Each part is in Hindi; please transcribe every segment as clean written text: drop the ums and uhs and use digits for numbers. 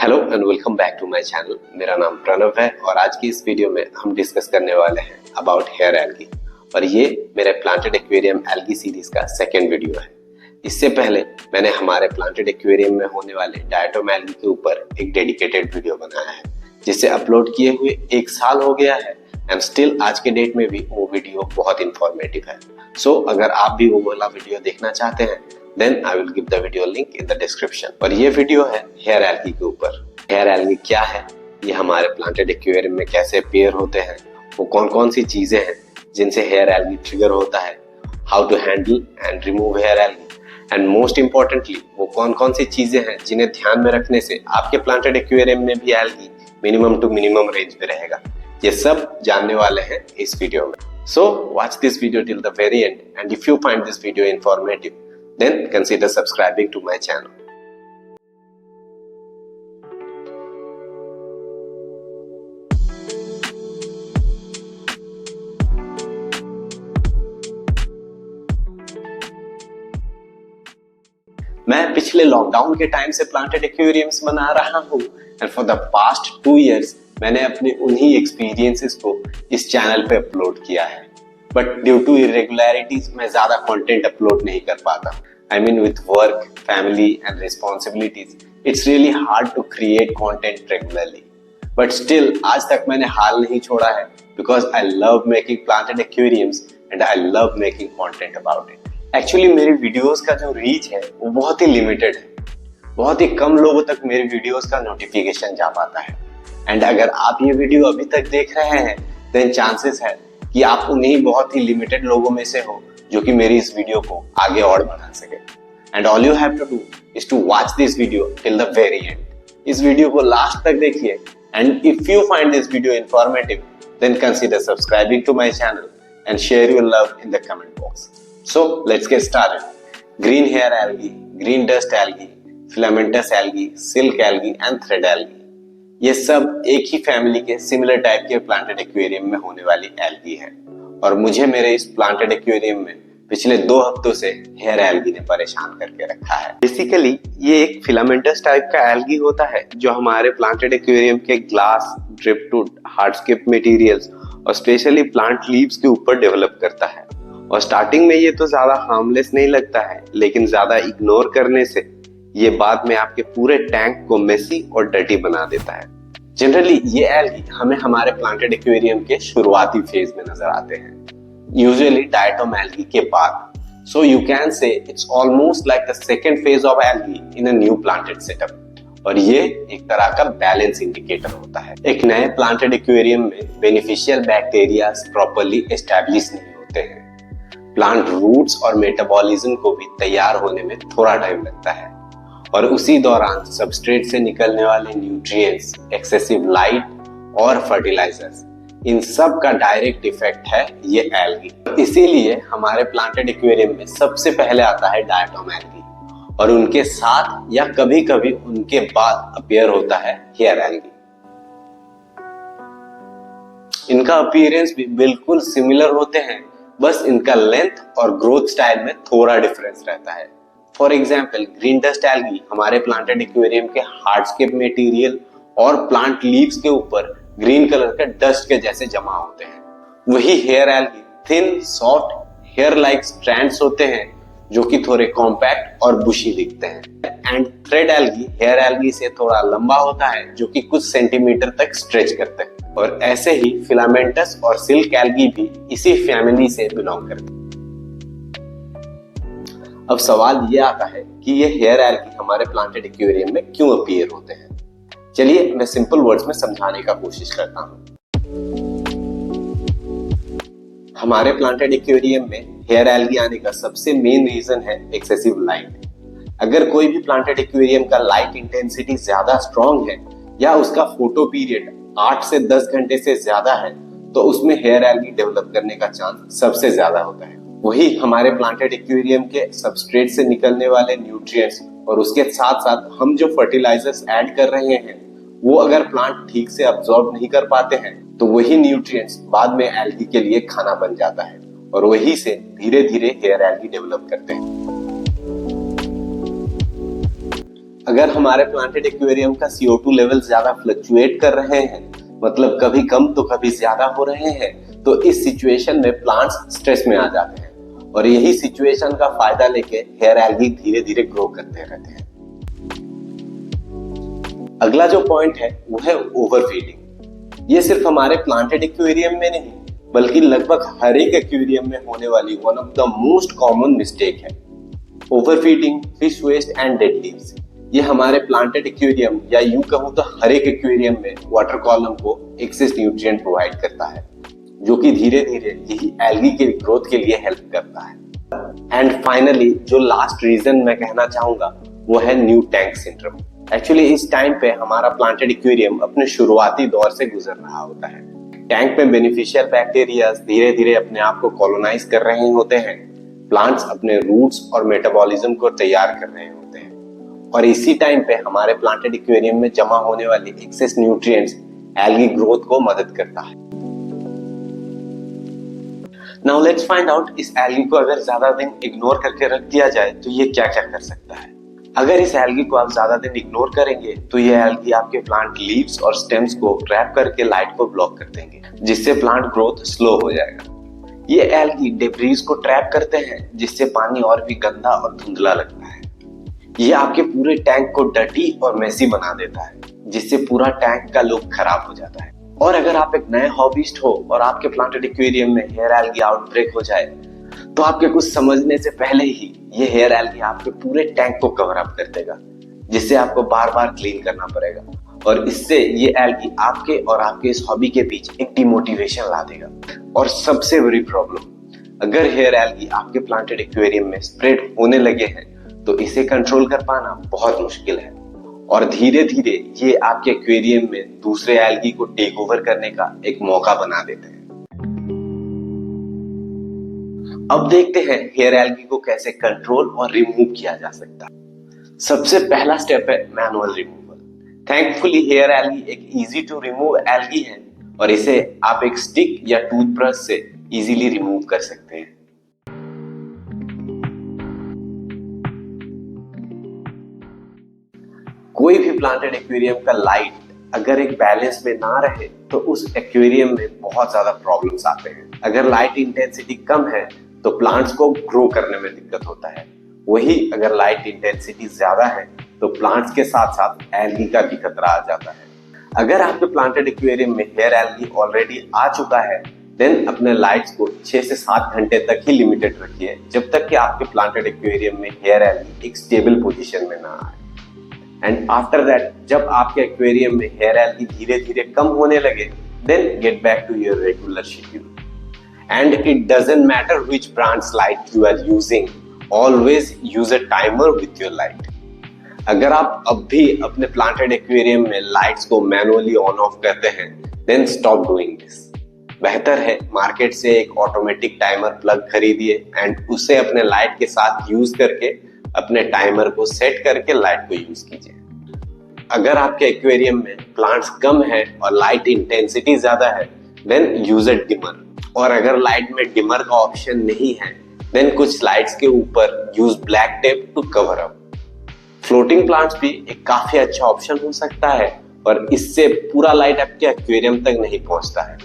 Hello and welcome back to my channel. मेरा नाम प्रणव है और आज की इस वीडियो में हम डिस्कस करने वाले हैं अबाउट हेयर एल्गी और ये मेरे प्लांटेड एक्वेरियम एल्गी सीरीज का सेकंड वीडियो है। इससे पहले मैंने हमारे प्लांटेड एक्वेरियम में होने वाले डायटोम एल्गी के ऊपर एक डेडिकेटेड वीडियो बनाया है जिसे अपलोड किए हुए 1 साल हो गया है एंड स्टिल आज के डेट में भी वो वीडियो बहुत इंफॉर्मेटिव है। सो अगर आप भी वो वाला वीडियो देखना चाहते हैं then I will give the video link in the description। और ये वीडियो है हेयर एल्गी के ऊपर। हेयर एल्गी क्या है, ये हमारे प्लांटेड एक्वेरियम में कैसे अपीयर होते हैं, वो कौन कौन सी चीजें हैं जिनसे हेयर एल्गी ट्रिगर होता है, how to handle and remove hair algae and most importantly वो कौन कौन सी चीजें हैं जिन्हें ध्यान में रखने से आपके प्लांटेड एक्वेरियम में भी algae minimum to minimum range में रहेगा। ये सब जानने वाले हैं इस वीडियो में। So watch this video till the very end and if you find this video informative then consider subscribing to my channel। मैं पिछले लॉकडाउन के टाइम से प्लांटेड एक्वेरियम्स बना रहा हूँ and for the past 2 years मैंने अपने उन्हीं एक्सपीरियंसेस को इस चैनल पे अपलोड किया है, बट ड्यू टू इरेगुलरिटीज मैं ज्यादा कंटेंट अपलोड नहीं कर पाता। I mean with work, family and responsibilities, it's really hard to create content regularly. But still आज तक मैंने हाल नहीं छोड़ा है because I love making planted aquariums and I love making content about it। Actually मेरी वीडियोस का जो रीच है वो बहुत ही लिमिटेड है, बहुत ही कम लोगों तक मेरी वीडियोस का नोटिफिकेशन जा पाता है एंड अगर आप ये वीडियो अभी तक देख रहे हैं देन चांसेस है कि आप उन्हीं बहुत ही लिमिटेड लोगों में से हो जो कि मेरी इस वीडियो को आगे और बढ़ा सके। And all you have to do is to watch this video till the very end. इस वीडियो को लास्ट तक देखिए and if you find this video informative then consider subscribing to my channel and share your love in the comment box. So let's get started. Green hair algae, green dust algae, filamentous algae, silk algae and thread algae, ये सब एक ही फैमिली के सिमिलर टाइप के प्लांटेड एक्वेरियम में होने वाली एल्गी है और मुझे मेरे इस प्लांटेड एक्वेरियम में पिछले 2 हफ्तों से हेयर एल्गी ने परेशान करके रखा है। बेसिकली ये एक फिलामेंटस टाइप का एल्गी होता है जो हमारे प्लांटेड एक्वेरियम के ग्लास, ड्रिफ्टवुड, हार्डस्केप मटेरियल्स और स्पेशली प्लांट लीव्स के ऊपर डेवलप करता है और स्टार्टिंग में ये तो ज्यादा हार्मलेस नहीं लगता है, लेकिन ज्यादा इग्नोर करने से ये बाद में आपके पूरे टैंक को मेसी और डर्टी बना देता है। जनरली ये एल्गी हमें हमारे प्लांटेड एक्वेरियम के शुरुआती फेज में नजर आते हैं, यूजुअली डायटोम एल्गी के बाद। So you can say it's almost like the second phase of algae in a new planted setup और ये एक तरह का बैलेंस इंडिकेटर होता है। एक नए प्लांटेड एक्वेरियम में बेनिफिशियल बैक्टीरिया प्रॉपर्ली एस्टैब्लिश नहीं होते हैं, प्लांट रूट्स और मेटाबॉलिज्म को भी तैयार होने में थोड़ा टाइम लगता है और उसी दौरान सबस्ट्रेट से निकलने वाले न्यूट्रिएंट्स, एक्सेसिव लाइट और फर्टिलाइजर्स, इन सब का डायरेक्ट इफेक्ट है ये एल्गी। इसीलिए हमारे प्लांटेड एक्वेरियम में सबसे पहले आता है डायटोम एल्गी और उनके साथ या कभी कभी उनके बाद अपीयर होता है हेयर एल्गी। इनका अपीयरेंस भी बिल्कुल सिमिलर होते हैं, बस इनका लेंथ और ग्रोथ स्टाइल में थोड़ा डिफरेंस रहता है। For example green dust algae हमारे प्लांटेड एक्वेरियम के हार्डस्केप मटेरियल और प्लांट लीव्स के ऊपर ग्रीन कलर का डस्ट के जैसे जमा होते हैं। वही hair algae thin, soft, hair like strands होते हैं जो कि थोड़े कॉम्पैक्ट और बुशी दिखते हैं। And thread algae hair algae से थोड़ा लंबा होता है जो कि कुछ सेंटीमीटर तक स्ट्रेच करते हैं और ऐसे ही फिलामेंटस और सिल्क एल्गी भी इसी फैमिली से बिलोंग करते हैं। अब सवाल ये आता है कि ये हेयर एल्गी हमारे प्लांटेड एक्वेरियम में क्यों अपीयर होते हैं। चलिए मैं सिंपल वर्ड्स में समझाने का कोशिश करता हूँ। हमारे प्लांटेड एक्वेरियम में हेयर एल्गी आने का सबसे मेन रीजन है एक्सेसिव लाइट। अगर कोई भी प्लांटेड एक्वेरियम का लाइट इंटेंसिटी ज्यादा स्ट्रॉन्ग है या उसका फोटो पीरियड 8 से 10 घंटे से ज्यादा है तो उसमें हेयर एल्गी डेवलप करने का चांस सबसे ज्यादा होता है। वही हमारे प्लांटेड एक्वेरियम के सबस्ट्रेट से निकलने वाले न्यूट्रिएंट्स और उसके साथ साथ हम जो फर्टिलाइजर्स ऐड कर रहे हैं वो अगर प्लांट ठीक से अब्सॉर्ब नहीं कर पाते हैं तो वही न्यूट्रिएंट्स बाद में एल्गी के लिए खाना बन जाता है और वही से धीरे धीरे हेयर एल्गी डेवलप करते हैं। अगर हमारे प्लांटेड एक्वेरियम का CO2 लेवल ज्यादा फ्लक्चुएट कर रहे हैं, मतलब कभी कम तो कभी ज्यादा हो रहे हैं, तो इस सिचुएशन में प्लांट्स स्ट्रेस में आ जाते हैं और यही सिचुएशन का फायदा लेके हेयर एल्गी धीरे धीरे ग्रो करते रहते हैं। अगला जो पॉइंट है वो है ओवरफीडिंग। ये सिर्फ हमारे प्लांटेड एक्वेरियम में नहीं बल्कि लगभग हर एक एक्वेरियम में होने वाली one of the most common mistake है। Overfeeding, fish waste and dead leaves. ये हमारे प्लांटेड एक्वेरियम या यूं कहूं तो हर एक एक्वेरियम में वाटर कॉलम को एक्सेस न्यूट्रिएंट प्रोवाइड करता है, जो कि धीरे धीरे यही एल्गी के ग्रोथ के लिए हेल्प करता है। एंड फाइनली जो लास्ट रीजन मैं कहना चाहूंगा वो है न्यू टैंक सिंड्रोम। एक्चुअली इस टाइम पे हमारा प्लांटेड एक्वेरियम अपने शुरुआती दौर से गुजर रहा होता है। टैंक में बेनिफिशियल बैक्टीरिया धीरे धीरे अपने आप को कॉलोनाइज कर रहे होते हैं, प्लांट्स अपने रूट्स और मेटाबॉलिज्म को तैयार कर रहे होते हैं और इसी टाइम पे हमारे प्लांटेड एक्वेरियम में जमा होने वाली एक्सेस न्यूट्रिएंट्स एल्गी ग्रोथ को मदद करता है। नाउ लेट्स फाइंड आउट इस एल्गी को अगर ज्यादा दिन इग्नोर करके रख दिया जाए तो ये क्या क्या कर सकता है। अगर इस एल्गी को आप ज्यादा दिन इग्नोर करेंगे तो ये एल्गी आपके प्लांट लीव्स और स्टेम्स को ट्रैप करके लाइट को ब्लॉक कर देंगे, जिससे प्लांट ग्रोथ स्लो हो जाएगा। ये एल्गी डेब्रीज को ट्रैप करते हैं, जिससे पानी और भी गंदा और धुंधला लगता है। ये आपके पूरे टैंक को डर्टी और मेसी बना देता है, जिससे पूरा टैंक का लुक खराब हो जाता है। और अगर आप एक नए हॉबिस्ट हो और आपके प्लांटेड एक्वेरियम में हेयर एल्गी आउटब्रेक हो जाए तो आपके कुछ समझने से पहले ही ये हेयर एल्गी आपके पूरे टैंक को कवर अप कर देगा, जिससे आपको बार बार क्लीन करना पड़ेगा और इससे ये एल्गी आपके और आपके इस हॉबी के बीच एक डिमोटिवेशन ला देगा। और सबसे बड़ी प्रॉब्लम, अगर हेयर एल्गी आपके प्लांटेड एक्वेरियम में स्प्रेड होने लगे हैं तो इसे कंट्रोल कर पाना बहुत मुश्किल है और धीरे धीरे ये आपके एक्वेरियम में दूसरे एल्गी को टेक ओवर करने का एक मौका बना देते हैं। अब देखते हैं हेयर एल्गी को कैसे कंट्रोल और रिमूव किया जा सकता है। सबसे पहला स्टेप है manual removal. Thankfully hair algae एक इजी टू रिमूव एल्गी है और इसे आप एक स्टिक या टूथब्रश से इजीली रिमूव कर सकते हैं। कोई भी प्लांटेड एक्वेरियम का लाइट अगर एक बैलेंस में ना रहे तो उस एक्वेरियम में बहुत ज्यादा प्रॉब्लम्स आते हैं। अगर लाइट इंटेंसिटी कम है तो प्लांट्स को ग्रो करने में दिक्कत होता है, वही अगर लाइट इंटेंसिटी ज्यादा है तो प्लांट्स के साथ साथ एल्गी का भी खतरा आ जाता है। अगर आपके प्लांटेड एक्वेरियम में हेयर एल्गी ऑलरेडी आ चुका है देन अपने लाइट्स को 6 से 7 घंटे तक ही लिमिटेड रखिए, जब तक कि आपके प्लांटेड एक्वेरियम में हेयर एल्गी एक स्टेबल पोजीशन में ना आए। एंड आफ्टर दैट जब आपके एक्वेरियम में हेयर एल्गी धीरे धीरे कम होने लगे then get back to your regular schedule. And it doesn't matter which brand's light you are using, always use a timer with your light. अगर आप अब भी अपने प्लांटेड एक्वेरियम में लाइट्स को मैनुअली ऑन ऑफ करते हैं then stop doing this. बेहतर है मार्केट से एक ऑटोमेटिक टाइमर प्लग खरीदिए एंड उसे अपने लाइट के साथ यूज करके अपने टाइमर को सेट करके लाइट को यूज कीजिए। अगर आपके एक्वेरियम में प्लांट्स कम है और लाइट इंटेंसिटी ज्यादा है देन यूज अ डिमर। और अगर लाइट में डिमर का ऑप्शन नहीं है देन कुछ लाइट्स के ऊपर use black tape to cover up. Floating plants भी एक काफी अच्छा ऑप्शन हो सकता है और इससे पूरा लाइट आपके एक्वेरियम तक नहीं पहुंचता है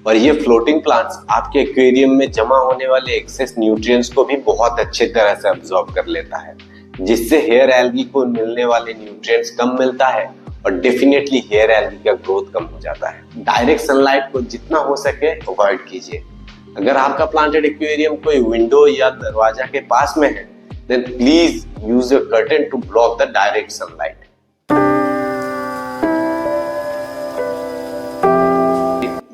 और ये फ्लोटिंग प्लांट्स आपके एक्वेरियम में जमा होने वाले एक्सेस न्यूट्रिएंट्स को भी बहुत अच्छे तरह से अब्सॉर्ब कर लेता है, जिससे हेयर एल्गी को मिलने वाले न्यूट्रिएंट्स कम मिलता है और डेफिनेटली हेयर एल्गी का ग्रोथ कम हो जाता है। डायरेक्ट सनलाइट को जितना हो सके अवॉइड कीजिए। अगर आपका प्लांटेड एक्वेरियम कोई विंडो या दरवाजा के पास में है then please use a curtain to block the direct sunlight.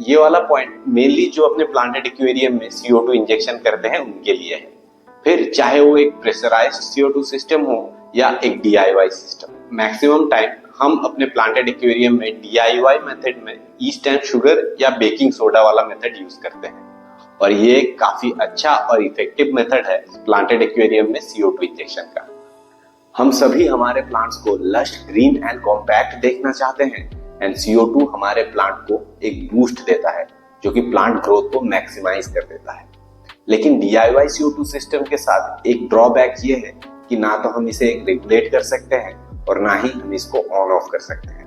ये वाला पॉइंट मेनली जो अपने प्लांटेड एक्वेरियम में CO2 इंजेक्शन करते हैं उनके लिए है, फिर चाहे वो एक प्रेशराइज्ड CO2 सिस्टम हो या एक DIY सिस्टम। मैक्सिमम टाइम हम अपने प्लांटेड एक्वेरियम में DIY मेथड में ईस्ट एंड शुगर या बेकिंग सोडा वाला मेथड यूज करते हैं और ये काफी अच्छा और इफेक्टिव मेथड है प्लांटेड एक्वेरियम में CO2 इंजेक्शन का। हम सभी हमारे प्लांट्स को लश, ग्रीन एंड कॉम्पैक्ट देखना चाहते हैं एंड CO2 हमारे प्लांट को एक बूस्ट देता है जो कि प्लांट ग्रोथ को मैक्सिमाइज कर देता है। लेकिन DIY CO2 सिस्टम के साथ एक ड्रॉबैक ये है कि ना तो हम इसे रेगुलेट कर सकते हैं और ना ही हम इसको ऑन ऑफ कर सकते हैं।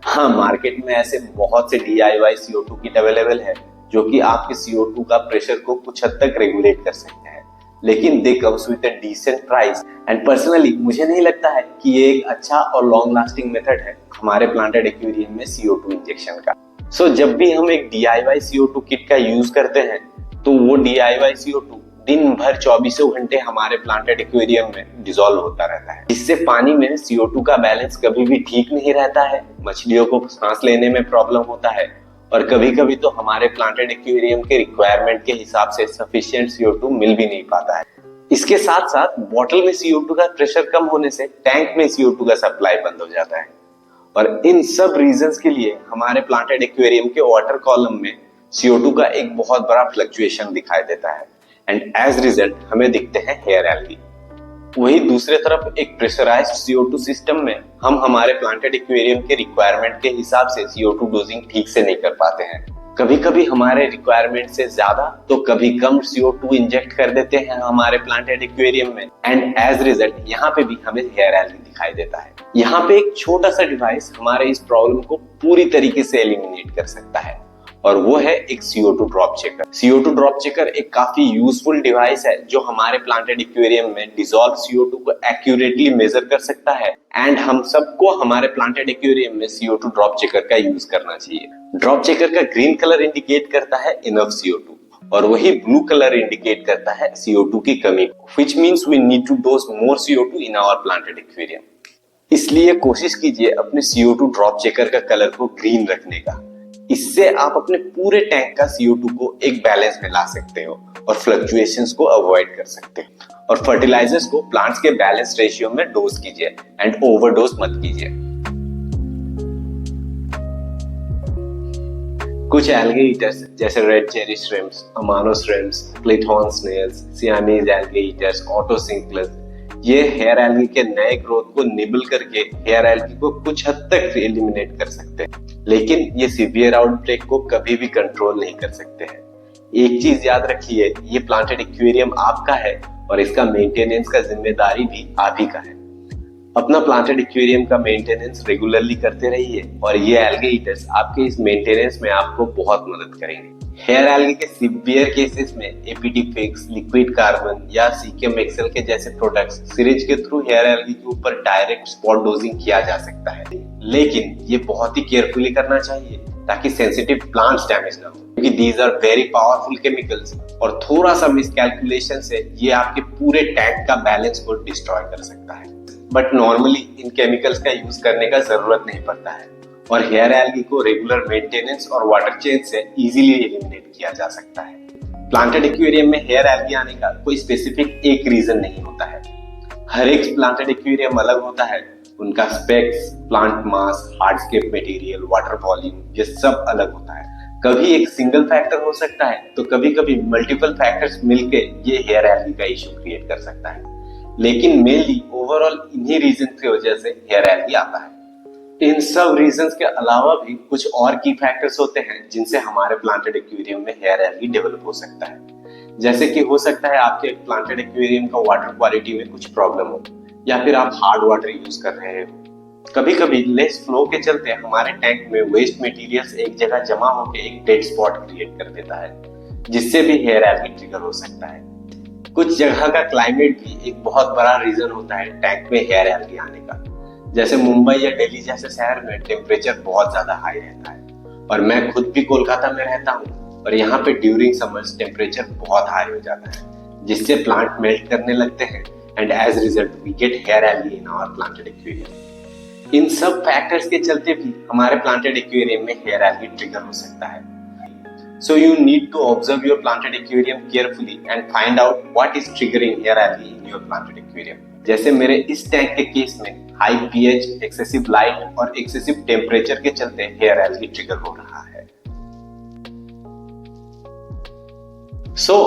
हाँ, मार्केट में ऐसे बहुत से DIY CO2 किट अवेलेबल है जो कि आपके CO2 का प्रेशर को कुछ हद तक रेगुलेट कर सकते हैं, लेकिन they comes with a decent price. And personally मुझे नहीं लगता है कि ये एक अच्छा और लॉन्ग लास्टिंग मेथड है हमारे प्लांटेड एक्वेरियम में CO2 इंजेक्शन का। सो जब भी हम एक DIY CO2 किट का यूज करते हैं तो वो DIY CO2 दिन भर 24 घंटे हमारे प्लांटेड एक्वेरियम में डिसॉल्व होता रहता है। इससे पानी में CO2 का बैलेंस कभी भी ठीक नहीं रहता है, मछलियों को सांस लेने में प्रॉब्लम होता है और कभी कभी तो हमारे प्लांटेड एक्वेरियम के रिक्वायरमेंट के हिसाब से सफिशिएंट CO2 मिल भी नहीं पाता है। इसके साथ साथ बॉटल में CO2 का प्रेशर कम होने से टैंक में CO2 का सप्लाई बंद हो जाता है और इन सब रीजंस के लिए हमारे प्लांटेड एक्वेरियम के वाटर कॉलम में CO2 का एक बहुत बड़ा फ्लक्चुएशन दिखाई देता है एंड एज रिजल्ट हमें दिखते हैं हेयर एल्गी। वही दूसरे तरफ एक प्रेशराइज्ड CO2 सिस्टम में हम हमारे प्लांटेड एक्वेरियम के रिक्वायरमेंट के हिसाब से CO2 डोजिंग ठीक से नहीं कर पाते हैं। कभी कभी हमारे रिक्वायरमेंट से ज्यादा तो कभी कम CO2 इंजेक्ट कर देते हैं हमारे प्लांटेड एक्वेरियम में एंड एज रिजल्ट यहाँ पे भी हमें हेयर एल्गी दिखाई देता है। यहाँ पे एक छोटा सा डिवाइस हमारे इस प्रॉब्लम को पूरी तरीके से एलिमिनेट कर सकता है और वो है एक CO2 drop checker. CO2 drop checker एक काफी यूजफुल डिवाइस है जो हमारे प्लांटेड एक्वेरियम में डिसॉल्व CO2 को एक्यूरेटली मेजर कर सकता है एंड हम सबको हमारे प्लांटेड एक्वेरियम में CO2 ड्रॉप चेकर का यूज करना चाहिए। ड्रॉप चेकर का ग्रीन कलर इंडिकेट करता है इनफ CO2 और वही ब्लू कलर इंडिकेट करता है CO2 की कमी, which means we need to dose more CO2 in our planted aquarium. इसलिए कोशिश कीजिए अपने CO2 ड्रॉप चेकर का कलर को ग्रीन रखने का। इससे आप अपने पूरे टैंक का CO2 को एक बैलेंस में ला सकते हो और फ्लक्चुएशंस को अवॉइड कर सकते हो और फर्टिलाइजर्स को प्लांट्स के बैलेंस रेशियो में डोज कीजिए एंड ओवरडोज मत कीजिए। कुछ एल्गे ईटर्स जैसे red cherry shrimps, Amano shrimps, Clithon snails, Siamese algae eaters, Otocinclus, ये हेयर एल्गी के नए ग्रोथ को निबल करके हेयर एल्गी को कुछ हद तक एलिमिनेट कर सकते हैं, लेकिन ये सीवियर आउटब्रेक को कभी भी कंट्रोल नहीं कर सकते हैं। एक चीज याद रखिए, ये प्लांटेड एक्वेरियम आपका है और इसका मेंटेनेंस का जिम्मेदारी भी आप ही का है। अपना प्लांटेड एक्वेरियम का मेंटेनेंस रेगुलरली करते रहिए और ये एल्गे ईटर्स आपके इस मेंटेनेंस में आपको बहुत मदद करेंगे। हेयर एल्गी के सीवियर केसेस में APT फिक्स, लिक्विड कार्बन या सीकेम एक्सेल के जैसे प्रोडक्ट्स सिरिंज के थ्रू हेयर एल्गी के ऊपर डायरेक्ट स्पॉट डोजिंग किया जा सकता है, लेकिन ये बहुत ही केयरफुली करना चाहिए ताकि सेंसिटिव प्लांट्स डैमेज ना हो, क्योंकि these are very powerful chemicals और थोड़ा सा मिसकैलकुलेशन से ये आपके पूरे टैंक का बैलेंस को डिस्ट्रॉय कर सकता है। बट नॉर्मली इन केमिकल्स का यूज करने का जरूरत नहीं पड़ता है और हेयर एल्गी को रेगुलर मेंटेनेंस और वाटर चेंज से इजीली एलिमिनेट किया जा सकता है। प्लांटेड एक्वेरियम में हेयर एल्गी आने का कोई स्पेसिफिक एक रीजन नहीं होता है। हर एक प्लांटेड एक्वेरियम अलग होता है, उनका स्पेक्स, प्लांट मास, हार्डस्केप मटेरियल, वाटर वॉल्यूम, ये सब अलग होता है। कभी एक सिंगल फैक्टर हो सकता है तो कभी कभी मल्टीपल फैक्टर्स मिलके ये हेयर एल्गी का इशू क्रिएट कर सकता है, लेकिन मेनली ओवरऑल इन्हीं रीजन की वजह से हेयर एल्गी आता है। इन सब रीजंस के अलावा भी कुछ और की फैक्टर्स होते हैं जिनसे हमारे प्लांटेड एक्वेरियम में हेयर एल्गी डेवलप हो सकता है। जैसे कि हो सकता है आपके प्लांटेड एक्वेरियम का वाटर क्वालिटी में कुछ प्रॉब्लम हो या फिर आप हार्ड वाटर यूज कर रहे हो। कभी कभी लेस फ्लो के चलते हमारे टैंक में वेस्ट मटेरियल्स एक जगह जमा होकर एक डेड स्पॉट क्रिएट कर देता है, जिससे भी हेयर एल्गी ट्रिगर हो सकता है। कुछ जगह का क्लाइमेट भी एक बहुत बड़ा रीजन होता है टैंक में हेयर एल्गी आने का। जैसे मुंबई या दिल्ली जैसे शहर में टेम्परेचर बहुत ज्यादा हाई रहता है और मैं खुद भी कोलकाता में रहता हूँ और यहाँ पे ड्यूरिंग समर्स टेम्परेचर बहुत हाई हो जाता है, जिससे प्लांट मेल्ट करने लगते हैं and as result we get hair algae in our planted aquarium. इन सब फैक्टर्स के चलते भी हमारे प्लांटेड एक्वेरियम में हेयर एल्गी ट्रिगर हो सकता है। So you need to observe your planted aquarium carefully and find out what is triggering hair algae in your planted aquarium. जैसे मेरे इस टैंक के केस में हाई pH, एक्सेसिव लाइट और एक्सेसिव टेम्परेचर के चलते हेयर एल्गी ट्रिगर हो रहा है।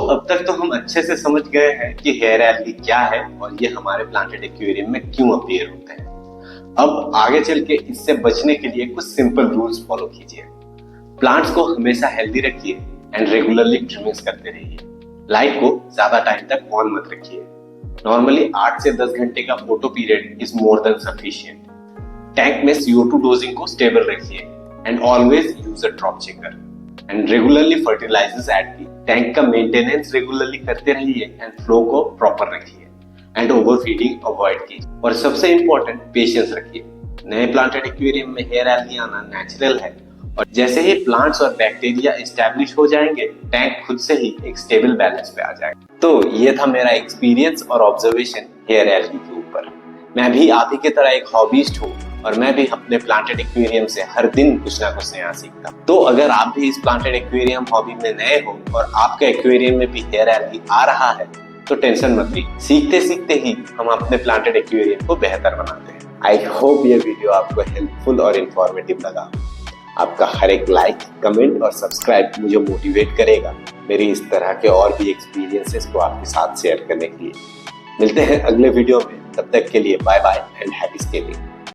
अब तक तो हम अच्छे से समझ गए हैं कि हेयर एल्गी क्या है और ये हमारे प्लांटेड एक्वेरियम में क्यों अपीयर होते हैं। अब आगे चल के इससे बचने के लिए कुछ सिंपल रूल्स फॉलो कीजिए। प्लांट्स को हमेशा हेल्दी रखिए एंड रेगुलरली ट्रिमिंग्स करते रहिए। लाइट को ज्यादा टाइम तक ऑन मत रखिए। नॉर्मली 8 से 10 घंटे का photo period is more than sufficient. Tank में CO2 डोजिंग को स्टेबल रखिए and always use a drop checker and regularly fertilisers add कीजिए। टैंक का मेंटेनेंस रेगुलरली करते रहिए एंड फ्लो को प्रॉपर रखिए एंड ओवरफीडिंग अवॉइड कीजिए। और सबसे इंपॉर्टेंट पेशेंस रखिए। नए प्लांटेड एक्वेरियम में हेयर एल्गी आना नेचुरल है और जैसे ही प्लांट्स और बैक्टीरिया एस्टैब्लिश हो जाएंगे टैंक खुद से ही एक स्टेबल बैलेंस पे आ जाएगा। तो ये था मेरा एक्सपीरियंस और ऑब्जर्वेशन हेयर एल्गी के ऊपर। मैं भी आप ही की तरह एक हॉबिस्ट हूँ और मैं भी अपने प्लांटेड एक्वेरियम से हर दिन कुछ ना कुछ नया सीखता। तो अगर आप भी इस प्लांटेड एक्वेरियम हॉबी में नए हो और आपके एक्वेरियम में भी हेयर एल्गी आ रहा है तो टेंशन मत लीजिए, सीखते सीखते ही हम अपने प्लांटेड एक्वेरियम को बेहतर बनाते हैं। आई होप ये वीडियो आपको हेल्पफुल और इंफॉर्मेटिव लगा। आपका हर एक लाइक, कमेंट और सब्सक्राइब मुझे मोटिवेट करेगा मेरी इस तरह के और भी एक्सपीरियंसेस को आपके साथ शेयर करने के लिए। मिलते हैं अगले वीडियो में, तब तक के लिए bye bye and happy scaling.